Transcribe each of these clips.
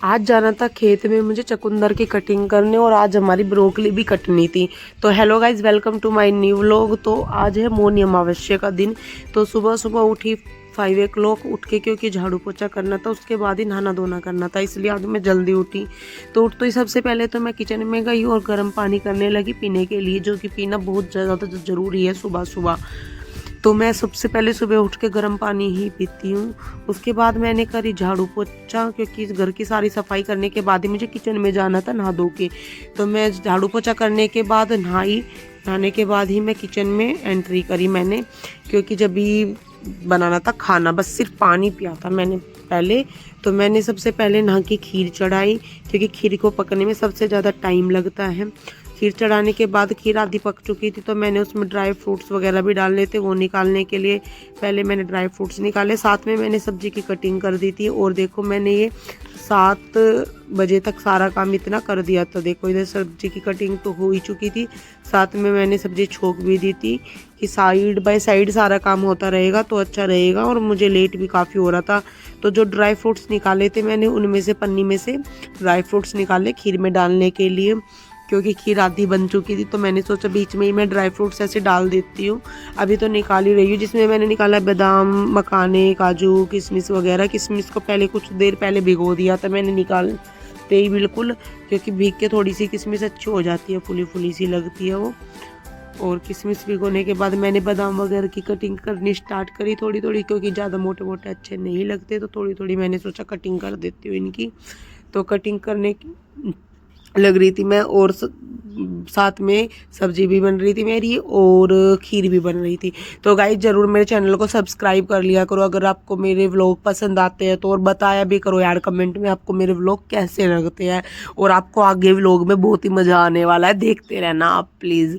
आज जाना था खेत में मुझे चुकंदर की कटिंग करने और आज हमारी ब्रोकली भी कटनी थी। तो hello guys, welcome to my new vlog. तो आज है मौनी अमावस्या का दिन। तो सुबह सुबह उठी 5 o'clock उठ के, क्योंकि झाड़ू पोछा करना था, उसके बाद ही नहाना धोना करना था, इसलिए आज मैं जल्दी उठी। तो उठ तो ही सबसे पहले तो मैं किचन में गई और गर्म पानी करने लगी पीने के लिए, जो कि पीना बहुत ज़्यादा ज़रूरी है सुबह सुबह। तो मैं सबसे पहले सुबह उठ के गर्म पानी ही पीती हूँ। उसके बाद मैंने करी झाड़ू पोछा, क्योंकि घर की सारी सफाई करने के बाद ही मुझे किचन में जाना था नहा धो के। तो मैं झाड़ू पोछा करने के बाद नहाने के बाद ही मैं किचन में एंट्री करी मैंने, क्योंकि जब भी बनाना था खाना, बस सिर्फ पानी पिया था मैंने पहले। तो मैंने सबसे पहले नहा के खीर चढ़ाई, क्योंकि खीर को पकने में सबसे ज़्यादा टाइम लगता है। खीर चढ़ाने के बाद खीर आधी पक चुकी थी, तो मैंने उसमें ड्राई फ्रूट्स वगैरह भी डालने थे। वो निकालने के लिए पहले मैंने ड्राई फ्रूट्स निकाले, साथ में मैंने सब्जी की कटिंग कर दी थी। और देखो मैंने ये 7 बजे तक सारा काम इतना कर दिया था। देखो इधर सब्जी की कटिंग तो हो ही चुकी थी, साथ में मैंने सब्जी छोक भी दी थी कि साइड बाय साइड सारा काम होता रहेगा तो अच्छा रहेगा। और मुझे लेट भी काफ़ी हो रहा था, तो जो ड्राई फ्रूट्स निकाले थे मैंने, उनमें से पन्नी में से ड्राई फ्रूट्स निकाले खीर में डालने के लिए, क्योंकि खीर आधी बन चुकी थी। तो मैंने सोचा बीच में ही मैं ड्राई फ्रूट्स ऐसे डाल देती हूँ। अभी तो निकाल ही रही हूँ, जिसमें मैंने निकाला बादाम, मखाने, काजू, किशमिश वगैरह। किशमिश को पहले कुछ देर पहले भिगो दिया था मैंने निकालते ही बिल्कुल, क्योंकि भीग के थोड़ी सी किशमिश अच्छी हो जाती है, फुली फुली सी लगती है वो। और किशमिश भिगोने के बाद मैंने बादाम वगैरह की कटिंग करनी स्टार्ट करी थोड़ी थोड़ी, क्योंकि ज़्यादा मोटे मोटे अच्छे नहीं लगते, तो थोड़ी थोड़ी मैंने सोचा कटिंग कर देती हूँ इनकी। तो कटिंग करने की लग रही थी मैं, और साथ में सब्जी भी बन रही थी मेरी और खीर भी बन रही थी। तो गाइस ज़रूर मेरे चैनल को सब्सक्राइब कर लिया करो अगर आपको मेरे व्लॉग पसंद आते हैं तो, और बताया भी करो यार कमेंट में आपको मेरे व्लॉग कैसे लगते हैं। और आपको आगे व्लॉग में बहुत ही मज़ा आने वाला है, देखते रहना आप प्लीज़।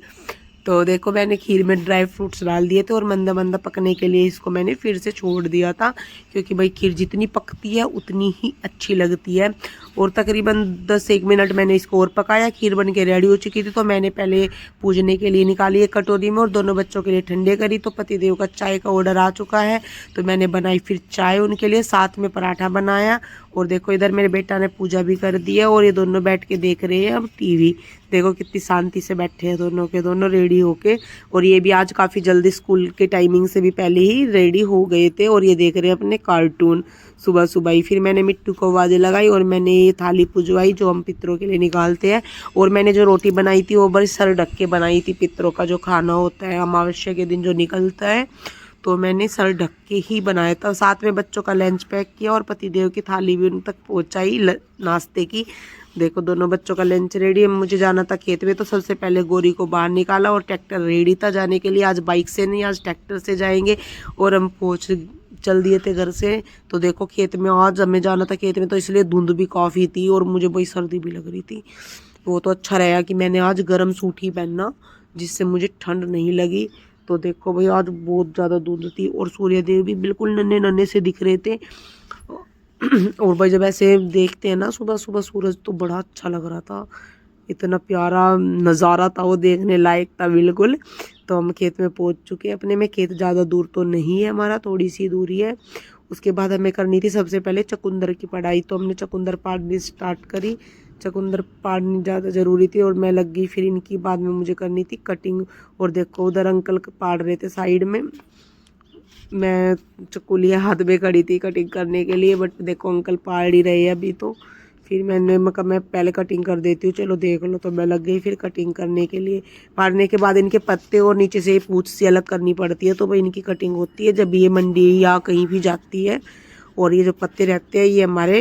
तो देखो मैंने खीर में ड्राई फ्रूट्स डाल दिए थे, और मंदा मंदा पकने के लिए इसको मैंने फिर से छोड़ दिया था, क्योंकि भाई खीर जितनी पकती है उतनी ही अच्छी लगती है। और तकरीबन 10-1 मिनट मैंने इसको और पकाया। खीर बन के रेडी हो चुकी थी, तो मैंने पहले पूजने के लिए निकाली एक कटोरी में और दोनों बच्चों के लिए ठंडे करी। तो पतिदेव का चाय का ऑर्डर आ चुका है, तो मैंने बनाई फिर चाय उनके लिए, साथ में पराठा बनाया। और देखो इधर मेरे बेटा ने पूजा भी कर दी है, और ये दोनों बैठ के देख रहे हैं अब टीवी। देखो कितनी शांति से बैठे हैं दोनों के दोनों रेडी होके। और ये भी आज काफ़ी जल्दी स्कूल के टाइमिंग से भी पहले ही रेडी हो गए थे, और ये देख रहे हैं अपने कार्टून सुबह सुबह ही। फिर मैंने मिट्टू को आवाज़ें लगाई और मैंने ये थाली पुजवाई जो हम पितरों के लिए निकालते हैं। और मैंने जो रोटी बनाई थी वो बड़ी सर ढक के बनाई थी, पितरों का जो खाना होता है अमावस्या के दिन जो निकलता है, तो मैंने सर ढक के ही बनाया था। साथ में बच्चों का लंच पैक किया और पतिदेव की थाली भी उन तक पहुंचाई नाश्ते की। देखो दोनों बच्चों का लंच रेडी है। मुझे जाना था खेत में, तो सबसे पहले गोरी को बाहर निकाला और ट्रैक्टर रेडी था जाने के लिए। आज बाइक से नहीं, आज ट्रैक्टर से जाएंगे। और हम चल दिए थे घर से। तो देखो खेत में आज हमें जाना था खेत में, तो इसलिए धुंध भी काफ़ी थी और मुझे बड़ी सर्दी भी लग रही थी। वो तो अच्छा रहेगा कि मैंने आज गर्म सूट ही पहनना, जिससे मुझे ठंड नहीं लगी। तो देखो भाई आज बहुत ज़्यादा धुंध थी और सूर्यदेव भी बिल्कुल नन्हे नन्हे से दिख रहे थे। और भाई जब ऐसे देखते हैं ना सुबह सुबह सूरज, तो बड़ा अच्छा लग रहा था, इतना प्यारा नज़ारा था वो, देखने लायक था बिल्कुल। तो हम खेत में पहुंच चुके हैं अपने में। खेत ज़्यादा दूर तो नहीं है हमारा, थोड़ी सी दूरी है। उसके बाद हमें करनी थी सबसे पहले चुकंदर की पढ़ाई, तो हमने चुकंदर पाड़नी स्टार्ट करी। चुकंदर पाड़नी ज़्यादा ज़रूरी थी और मैं लग गई फिर इनकी। बाद में मुझे करनी थी कटिंग। और देखो उधर अंकल पाड़ रहे थे साइड में, मैं चकुलिया हाथ में खड़ी थी कटिंग करने के लिए, बट देखो अंकल पाड़ ही रहे हैं अभी। तो फिर मैं पहले कटिंग कर देती हूँ, चलो देख लो। तो मैं लग गई फिर कटिंग करने के लिए। पाड़ने के बाद इनके पत्ते और नीचे से पूंछ से अलग करनी पड़ती है, तो भाई इनकी कटिंग होती है जब ये मंडी या कहीं भी जाती है। और ये जो पत्ते रहते हैं ये हमारे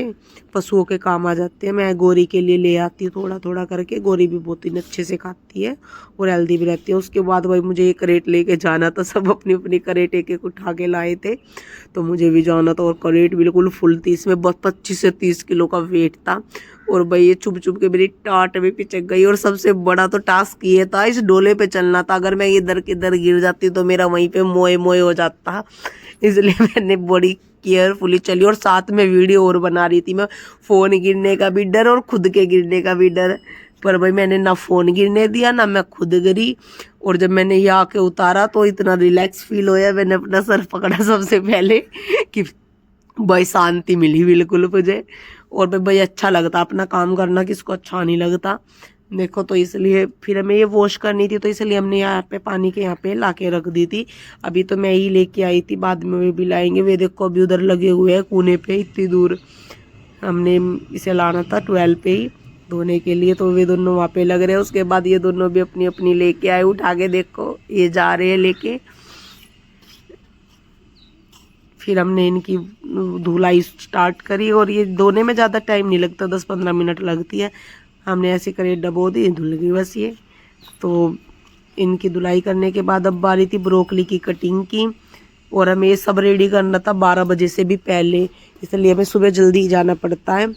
पशुओं के काम आ जाते हैं। मैं गोरी के लिए ले आती हूँ थोड़ा थोड़ा करके, गोरी भी बहुत ही अच्छे से खाती है और हेल्दी भी रहती है। उसके बाद भाई मुझे एक करेट लेके जाना था, सब अपनी अपनी करेट एक एक उठा के लाए थे, तो मुझे भी जाना था। और करेट बिल्कुल फुल थी, इसमें बस 25 से 30 किलो का वेट था। और भाई ये चुप चुप के मेरी टाट में पिचक गई। और सबसे बड़ा तो टास्क ये था, इस डोले पे चलना था। अगर मैं इधर किधर गिर जाती तो मेरा वहीं पे मोए मोए हो जाता, इसलिए मैंने बड़ी केयरफुली चली। और साथ में वीडियो और बना रही थी मैं, फ़ोन गिरने का भी डर और खुद के गिरने का भी डर। पर भाई मैंने ना फ़ोन गिरने दिया ना मैं खुद गिरी। और जब मैंने ये आके उतारा तो इतना रिलैक्स फील होया, मैंने अपना सर पकड़ा सबसे पहले कि भाई शांति मिली बिल्कुल मुझे। और भाई अच्छा लगता अपना काम करना, किसको अच्छा नहीं लगता। देखो तो इसलिए फिर हमें ये वॉश करनी थी, तो इसलिए हमने यहाँ पे पानी के यहाँ पे ला के रख दी थी। अभी तो मैं ही लेके आई थी, बाद में वे भी लाएंगे। वे देखो अभी उधर लगे हुए हैं कोने पे, इतनी दूर हमने इसे लाना था 12 पे ही धोने के लिए, तो वे दोनों वहाँ पे लग रहे हैं। उसके बाद ये दोनों भी अपनी अपनी लेके आए उठा के, देखो ये जा रहे हैं लेके। फिर हमने इनकी धुलाई स्टार्ट करी, और ये धोने में ज़्यादा टाइम नहीं लगता, 10-15 मिनट लगती है। हमने ऐसे करे डबो दी, धुल गई बस ये। तो इनकी धुलाई करने के बाद अब बारी थी ब्रोकली की कटिंग की, और हमें ये सब रेडी करना था 12 बजे से भी पहले, इसलिए हमें सुबह जल्दी जाना पड़ता है।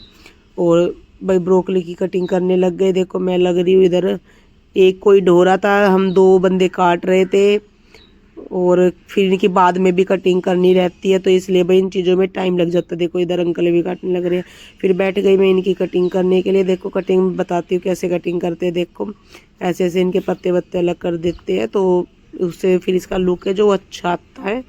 और भाई ब्रोकली की कटिंग करने लग गए। देखो मैं लग रही हूँ इधर, एक कोई ढो रहा था, हम 2 बंदे काट रहे थे, और फिर इनकी बाद में भी कटिंग करनी रहती है, तो इसलिए भाई इन चीज़ों में टाइम लग जाता है। देखो इधर अंकल भी काटने लग रहे हैं। फिर बैठ गई मैं इनकी कटिंग करने के लिए। देखो कटिंग बताती हूँ कैसे कटिंग करते हैं। देखो ऐसे ऐसे इनके पत्ते वत्ते अलग कर देते हैं, तो उससे फिर इसका लुक है जो अच्छा आता है,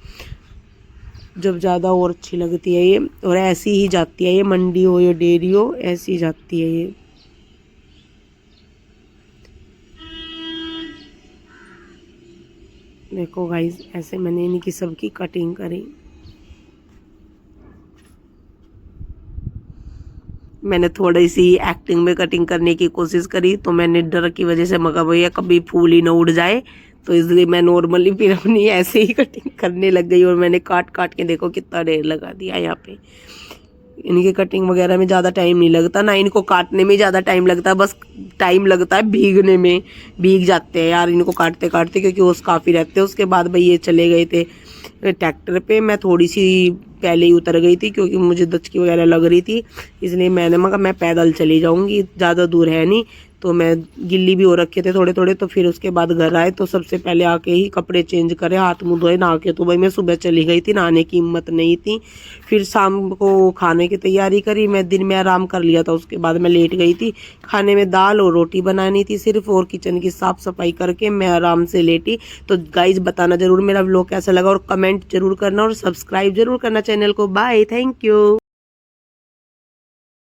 जब ज़्यादा और अच्छी लगती है ये। और ऐसी ही जाती है ये, मंडी हो या डेयरी हो, ऐसी जाती है ये। देखो गाइस ऐसे मैंने इनकी सबकी कटिंग करी। मैंने थोड़ी सी एक्टिंग में कटिंग करने की कोशिश करी, तो मैंने डर की वजह से मगा भैया कभी फूल ही ना उड़ जाए, तो इसलिए मैं नॉर्मली फिर अपनी ऐसे ही कटिंग करने लग गई। और मैंने काट काट के देखो कितना ढेर लगा दिया यहाँ पे। इनकी कटिंग वगैरह में ज़्यादा टाइम नहीं लगता, ना इनको काटने में ज़्यादा टाइम लगता है, बस टाइम लगता है भीगने में। भीग जाते हैं यार इनको काटते काटते, क्योंकि ओस काफ़ी रहते हैं। उसके बाद भाई ये चले गए थे ट्रैक्टर पे। मैं थोड़ी सी पहले ही उतर गई थी, क्योंकि मुझे दचकी वगैरह लग रही थी, इसलिए मैंने मगा मैं पैदल चली जाऊँगी, ज़्यादा दूर है नहीं। तो मैं गिल्ली भी हो रखे थे थोड़े थोड़े। तो फिर उसके बाद घर आए, तो सबसे पहले आके ही कपड़े चेंज करे, हाथ मुँह धोए, नहा के। तो भाई मैं सुबह चली गई थी, नहाने की हिम्मत नहीं थी। फिर शाम को खाने की तैयारी करी। मैं दिन में आराम कर लिया था, उसके बाद मैं लेट गई थी। खाने में दाल और रोटी बनानी थी सिर्फ, और किचन की साफ़ सफाई करके मैं आराम से लेटी। तो गाइज बताना ज़रूर मेरा व्लॉग कैसा लगा, और कमेंट जरूर करना, और सब्सक्राइब जरूर करना चैनल को। Bye, thank you.